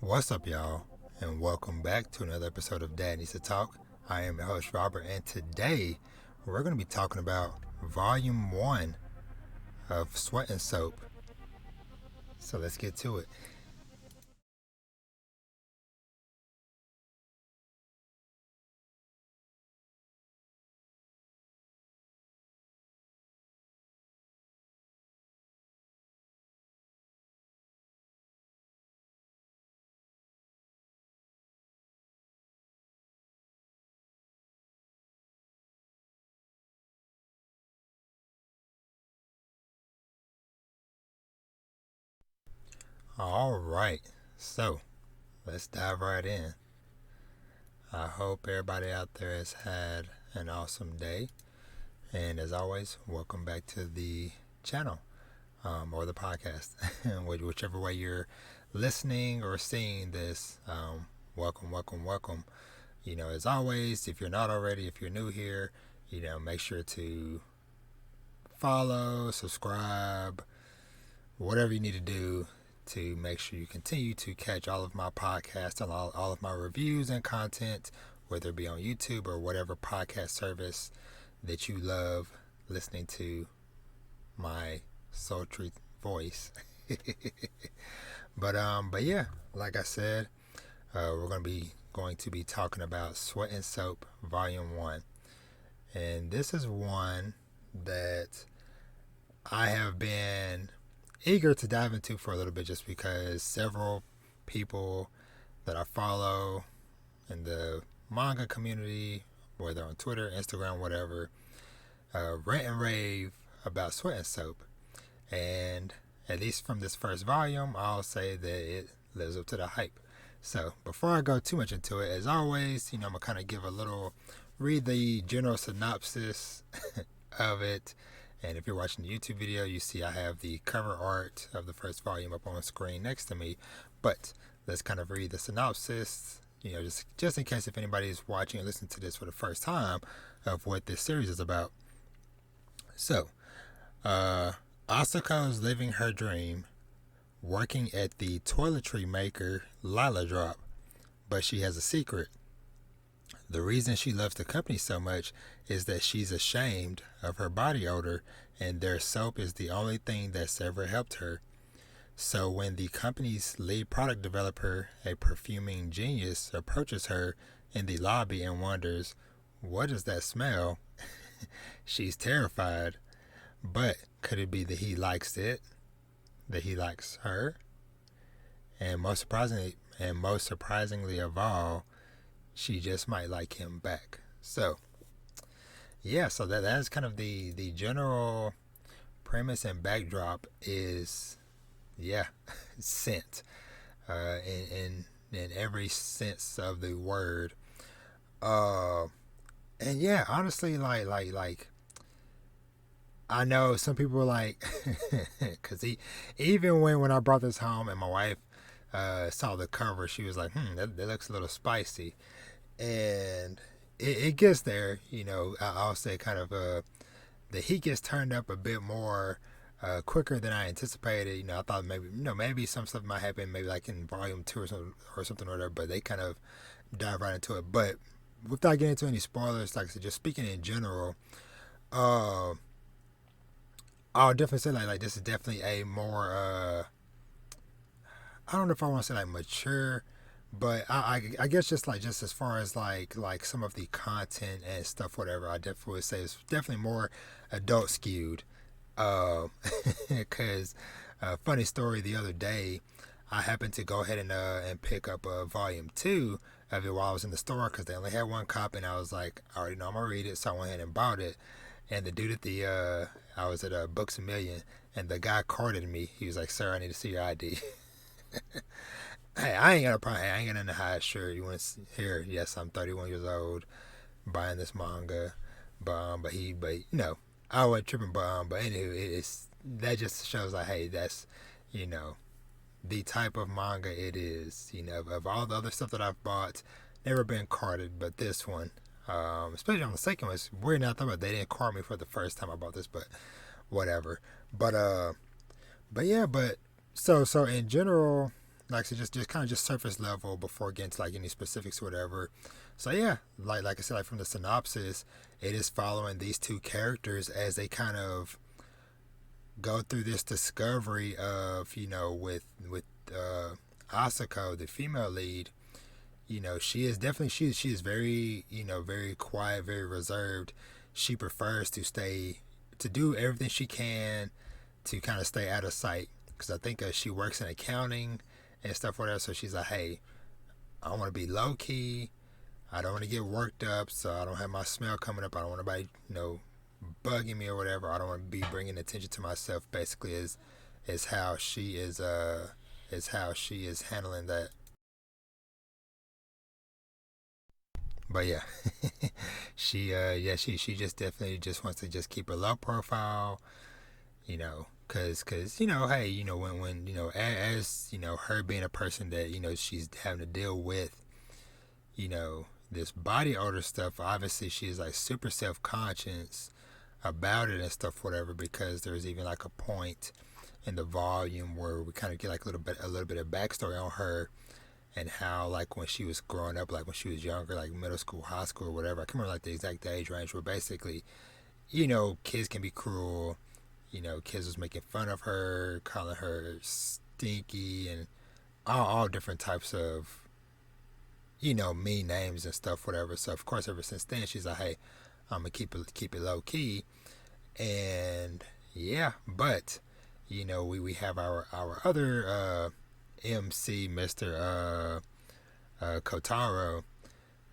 What's up, y'all? And welcome back to another episode of Dad Needs to Talk. I am your host, Robert, and today we're going to be talking about Volume 1 of Sweat and Soap. So let's get to it. All right, so let's dive right in. I hope everybody out there has had an awesome day. And as always, welcome back to the channel or the podcast. Whichever way you're listening or seeing this, welcome. As always, if you're not already, if you're new here, make sure to follow, subscribe, whatever you need to do to make sure you continue to catch all of my podcasts and all of my reviews and content, whether it be on YouTube or whatever podcast service that you love listening to my sultry voice. but yeah, like I said, we're going to be talking about Sweat and Soap Volume 1. And this is one that I have been eager to dive into for a little bit just because several people that I follow in the manga community, whether on Twitter, Instagram, whatever, rant and rave about Sweat and Soap. And at least from this first volume, I'll say that it lives up to the hype. So before I go too much into it, as always, I'm gonna kind of give read the general synopsis of it. And if you're watching the YouTube video, you see I have the cover art of the first volume up on the screen next to me. But let's kind of read the synopsis, just in case if anybody's watching or listening to this for the first time of what this series is about. So, Asuko's living her dream, working at the toiletry maker Lila Drop, but she has a secret. The reason she loves the company so much is that she's ashamed of her body odor, and their soap is the only thing that's ever helped her. So when the company's lead product developer, a perfuming genius, approaches her in the lobby and wonders, "What is that smell?" she's terrified. But could it be that he likes it? That he likes her? And most surprisingly of all, she just might like him back. So yeah, so that's kind of the general premise and backdrop is, yeah, scent, in every sense of the word. And yeah, honestly, like I know some people were like, because even when I brought this home and my wife saw the cover, she was like, that looks a little spicy. And it gets there, I'll say kind of the heat gets turned up a bit more quicker than I anticipated. I thought maybe some stuff might happen, maybe like in volume 2 or something or whatever, but they kind of dive right into it. But without getting into any spoilers, like I said, just speaking in general, uh, I'll definitely say like this is definitely a more I don't know if I want to say like mature, but I guess just as far as like some of the content and stuff, whatever, I definitely would say it's definitely more adult skewed. Because funny story, the other day I happened to go ahead and pick up volume 2 of it while I was in the store because they only had one copy, and I was like, I already know I'm gonna read it, so I went ahead and bought it. And the dude at the I was at Books a Million, and the guy carded me. He was like, "Sir, I need to see your ID." Hey, I ain't got a problem. Hey, I ain't got nothing to hide. Sure, you want to hear? Yes, I'm 31 years old, buying this manga, but I wasn't tripping. But anyway, it's that just shows like, hey, that's you know the type of manga it is. Of all the other stuff that I've bought, never been carded, but this one, especially on the second one, it's weird. Now I thought about they didn't card me for the first time I bought this, but whatever. But yeah, but so in general, like I said, just kind of just surface level before getting to like any specifics or whatever. So yeah, like I said, like from the synopsis, it is following these two characters as they kind of go through this discovery of, with Asako, the female lead. She is definitely, she is very, very quiet, very reserved. She prefers to stay, to do everything she can to kind of stay out of sight, because I think she works in accounting and stuff like that. So she's like, hey, I want to be low key. I don't want to get worked up, so I don't have my smell coming up. I don't want anybody, bugging me or whatever. I don't want to be bringing attention to myself. Basically, is how she is handling that. But yeah, she just definitely just wants to just keep a low profile, cause hey, when as her being a person that she's having to deal with, this body odor stuff. Obviously, she's like super self conscious about it and stuff, whatever. Because there's even like a point in the volume where we kind of get like a little bit of backstory on her, and how like when she was growing up, like when she was younger, like middle school, high school, or whatever. I can't remember like the exact age range, where basically, kids can be cruel. Kids was making fun of her, calling her stinky, and all different types of mean names and stuff, whatever. So of course, ever since then, she's like, hey, I'm gonna keep it low key, and yeah, but we have our other MC, Mister Kotaro,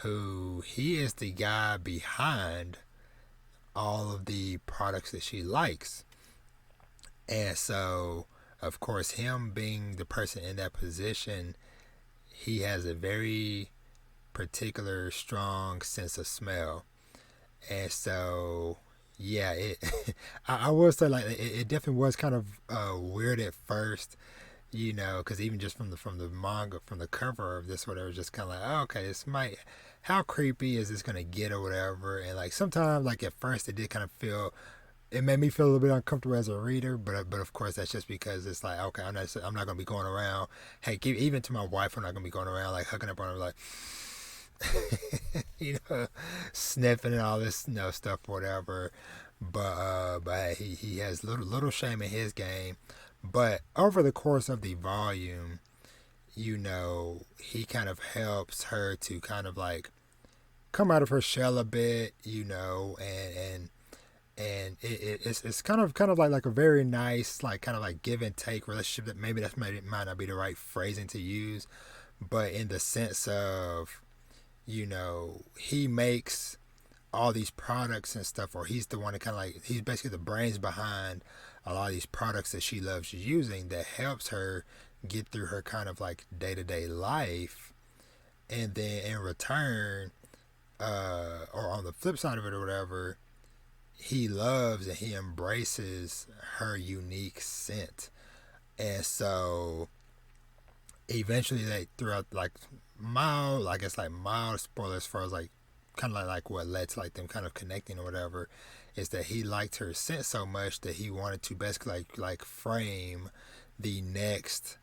who he is the guy behind all of the products that she likes, and so of course, him being the person in that position, he has a very particular strong sense of smell. And so yeah, it I will say like it definitely was kind of weird at first, because even just from the manga, from the cover of this, whatever, just kind of like, oh, okay, this might, how creepy is this gonna get or whatever. And like sometimes, like at first, it did kind of feel, it made me feel a little bit uncomfortable as a reader, but of course that's just because it's like, okay, I'm not gonna be going around, hey, even to my wife, I'm not gonna be going around like hooking up on her like sniffing and all this stuff, whatever. But he has little shame in his game. But over the course of the volume, he kind of helps her to kind of like come out of her shell a bit, and it's kind of like a very nice, like kind of like give and take relationship. That maybe might not be the right phrasing to use, but in the sense of, he makes all these products and stuff, or he's the one that kind of like, he's basically the brains behind a lot of these products that she loves using, that helps her get through her kind of like day-to-day life. And then in return, or on the flip side of it or whatever, he loves and he embraces her unique scent. And so eventually, they throughout like mild, I guess like mild spoilers as far as like kind of like what led to like them kind of connecting or whatever, is that he liked her scent so much that he wanted to basically like frame the next,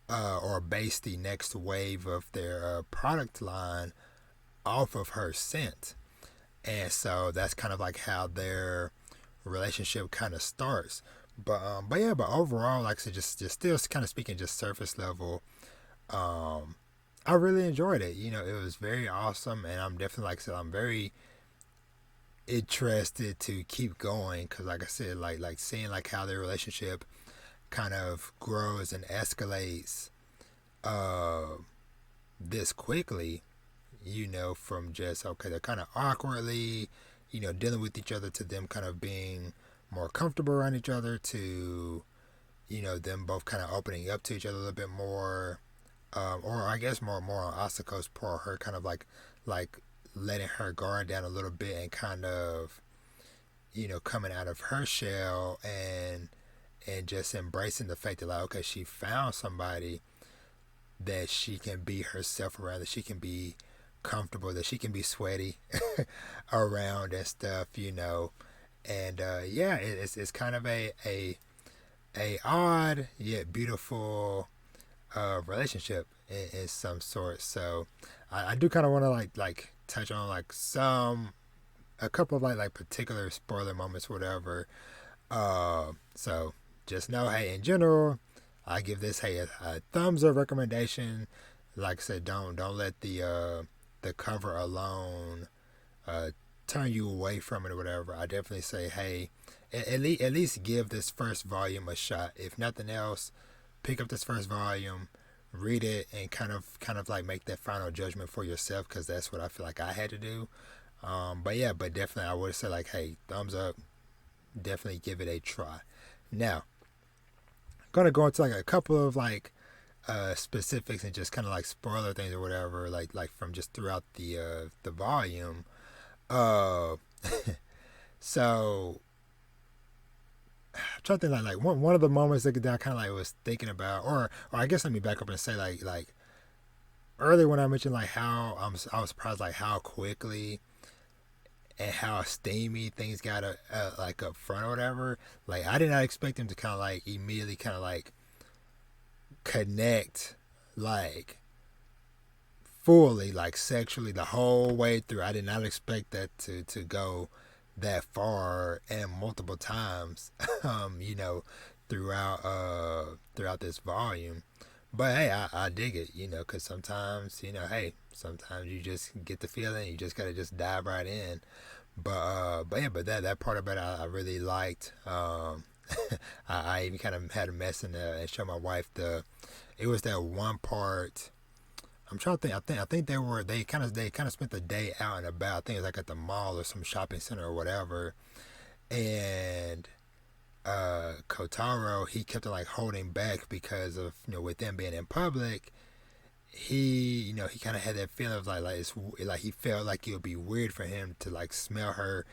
or base the next wave of their product line off of her scent. And so that's kind of like how their relationship kind of starts. But yeah, but overall, like I said, just still kind of speaking just surface level, um, I really enjoyed it. It was very awesome, and I'm definitely, like I said, I'm very interested to keep going, because like I said, like seeing like how their relationship kind of grows and escalates uh this quickly, from just, okay, they're kind of awkwardly, dealing with each other, to them kind of being more comfortable around each other, to them both kind of opening up to each other a little bit more, or I guess more on Asako's part, her kind of like letting her guard down a little bit, and kind of coming out of her shell, and just embracing the fact that, like, okay, she found somebody that she can be herself around, that she can be comfortable, that she can be sweaty around and stuff, and yeah, it's kind of a odd yet beautiful relationship in some sort. So I do kind of want to like touch on like a couple of like particular spoiler moments, whatever. So just know, hey, in general, I give this a thumbs up recommendation. Like I said, don't let the cover alone uh turn you away from it or whatever. I definitely say, hey, at least give this first volume a shot. If nothing else, pick up this first volume, read it, and kind of like make that final judgment for yourself, because that's what I feel like I had to do. But yeah, but definitely I would say like, hey, thumbs up. Definitely give it a try. Now, I'm gonna go into like a couple of like specifics and just kind of like spoiler things or whatever, like from just throughout the volume. Uh, so I'm trying to think like one of the moments that I kind of like was thinking about, or I guess let me back up and say like earlier when I mentioned like how I was surprised like how quickly and how steamy things got like up front or whatever. Like I did not expect him to kind of like immediately kind of like connect like fully like sexually the whole way through. I did not expect that to go that far and multiple times. You know, throughout this volume. But hey, I dig it, you know, because sometimes, you know, hey, sometimes you just get the feeling, you just gotta just dive right in. But yeah, but that part of it I really liked. I even kind of had a mess and show my wife it was that one part. I'm trying to think. I think they kind of spent the day out and about. I think it was like at the mall or some shopping center or whatever. And Kotaro, he kept like holding back because of, you know, with them being in public. He kind of had that feeling of like it's like he felt like it would be weird for him to like smell her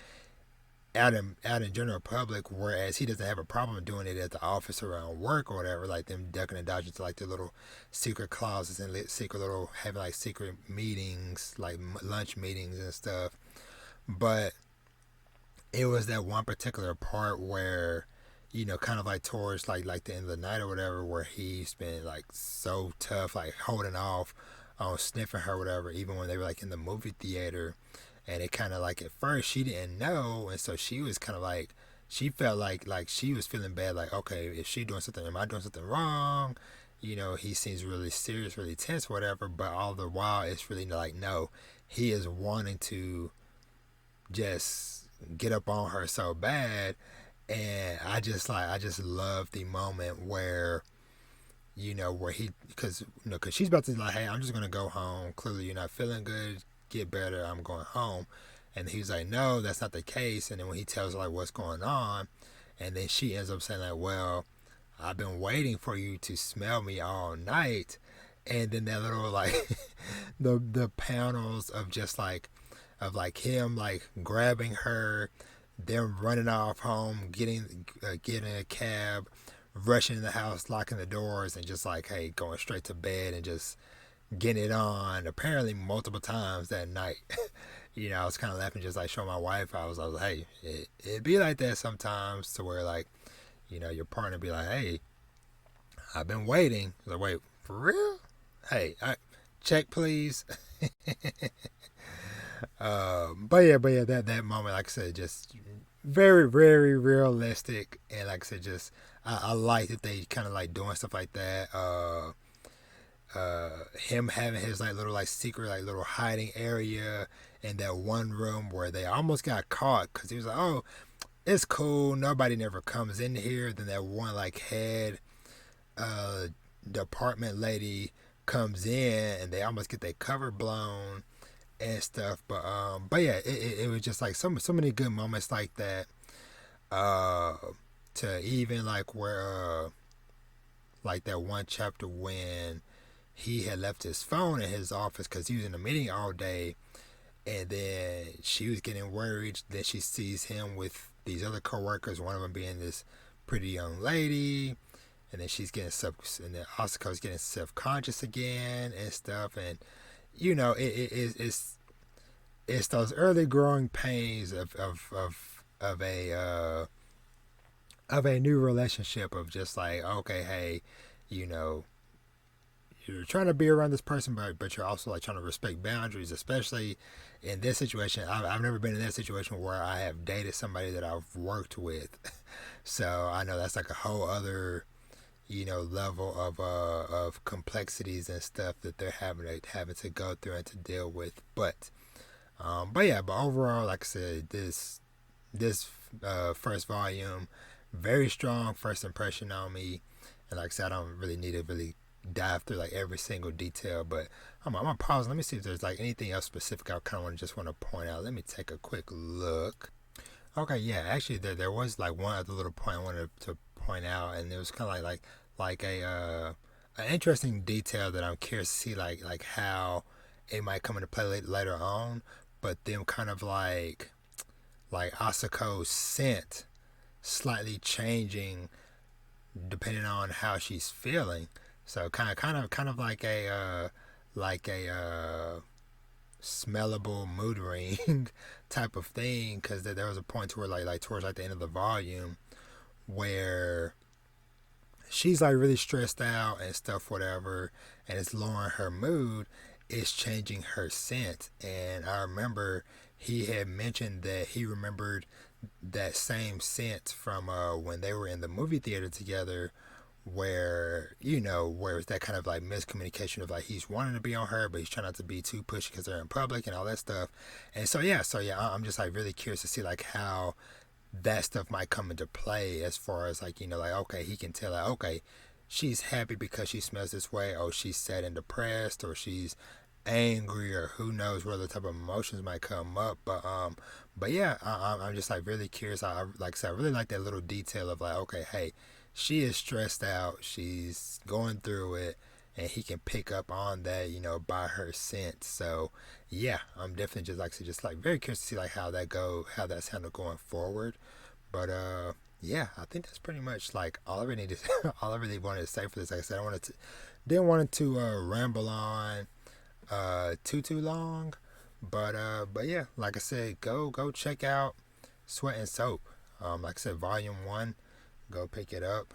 out in general public, whereas he doesn't have a problem doing it at the office or around work or whatever, like them ducking and dodging to like the little secret closets and secret little having like secret meetings, like lunch meetings and stuff. But it was that one particular part where, you know, kind of like towards like the end of the night or whatever, where he's been like so tough, like holding off on sniffing her or whatever, even when they were like in the movie theater. And it kind of like at first she didn't know, and so she was kind of like she felt like she was feeling bad, like, okay, if she doing something, am I doing something wrong? You know, he seems really serious, really tense, whatever. But all the while, it's really like, no, he is wanting to just get up on her so bad. And I just love the moment where, you know, where he, because, you know, because she's about to like, hey, I'm just gonna go home. Clearly you're not feeling good, get better, I'm going home. And he's like, no, that's not the case. And then when he tells her like what's going on, and then she ends up saying like, well, I've been waiting for you to smell me all night. And then that little like the panels of just like of like him like grabbing her, them running off home, getting a cab, rushing in the house, locking the doors, and just like, hey, going straight to bed and just getting it on. Apparently multiple times that night. You know, I was kind of laughing, just like showing my wife. I was like, hey, it be like that sometimes, to where like, you know, your partner be like, hey, I've been waiting. I was like, wait, for real? Hey, check please. But yeah, that moment, like I said, just very, very realistic, and like I said, just I like that they kind of like doing stuff like that. Him having his like little like secret like little hiding area in that one room where they almost got caught, because he was like, oh, it's cool, nobody never comes in here. Then that one like head uh department lady comes in and they almost get their cover blown and stuff. But yeah, it was just like so many good moments like that. Uh, to even like where like that one chapter when he had left his phone in his office because he was in a meeting all day, and then she was getting worried. Then she sees him with these other coworkers, one of them being this pretty young lady, and then she's getting and then Asuka's getting self conscious again and stuff, and you know it's those early growing pains of a new relationship, of just like, okay, hey, you know, you're trying to be around this person, but you're also like trying to respect boundaries, especially in this situation. I've never been in that situation where I have dated somebody that I've worked with, so I know that's like a whole other level of complexities and stuff that they're having to go through and to deal with. But yeah, but overall, like I said, this first volume, very strong first impression on me. And like I said, I don't really need to really dive through like every single detail, but I'm gonna pause. Let me see if there's like anything else specific I kind of want to point out. Let me take a quick look. Okay, yeah, actually there was like one other little point I wanted to point out, and it was kind of like a an interesting detail that I'm curious to see like how it might come into play later on, but them kind of like Asako's scent slightly changing depending on how she's feeling. So kind of like a smellable mood ring type of thing. Because there was a point to where like towards like the end of the volume where she's like really stressed out and stuff, whatever, and it's lowering her mood. It's changing her scent, and I remember he had mentioned that he remembered that same scent from when they were in the movie theater together, where where it's that kind of like miscommunication of like he's wanting to be on her, but he's trying not to be too pushy because they're in public and all that stuff. And so yeah, I'm just like really curious to see like how that stuff might come into play as far as like like okay, he can tell like okay, she's happy because she smells this way, or she's sad and depressed, or she's angry, or who knows what other type of emotions might come up. But yeah, I'm just like really curious. Like I said, I really like that little detail of like okay, hey, she is stressed out, she's going through it, and he can pick up on that by her scent. So yeah, I'm definitely just like very curious to see like how that's handled going forward. But yeah, I think that's pretty much like all I really needed all I really wanted to say for this. Like I said, I wanted to didn't want it to ramble on too long. But yeah, like I said, go check out Sweat and Soap. Like I said, volume 1, go pick it up.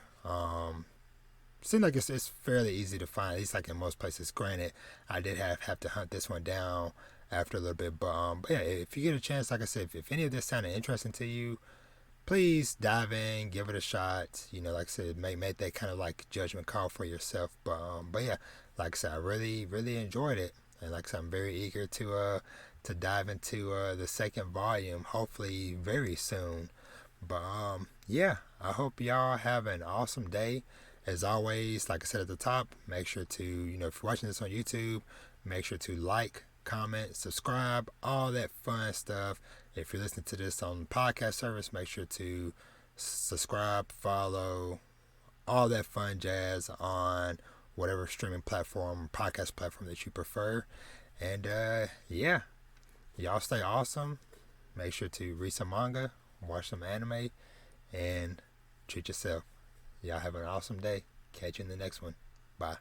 Seems like it's fairly easy to find, at least like in most places. Granted, I did have to hunt this one down after a little bit, but yeah, if you get a chance, like I said, if any of this sounded interesting to you, please dive in, give it a shot. Like I said, make that kind of like judgment call for yourself. But yeah, like I said, I really enjoyed it, and like I said, I'm very eager to dive into the second volume, hopefully very soon. But yeah, I hope y'all have an awesome day. As always, like I said at the top, make sure to if you're watching this on YouTube, make sure to like, comment, subscribe, all that fun stuff. If you're listening to this on the podcast service, make sure to subscribe, follow, all that fun jazz on whatever streaming platform, podcast platform that you prefer. And yeah, y'all stay awesome. Make sure to read some manga, watch some anime, and treat yourself. Y'all have an awesome day. Catch you in the next one. Bye.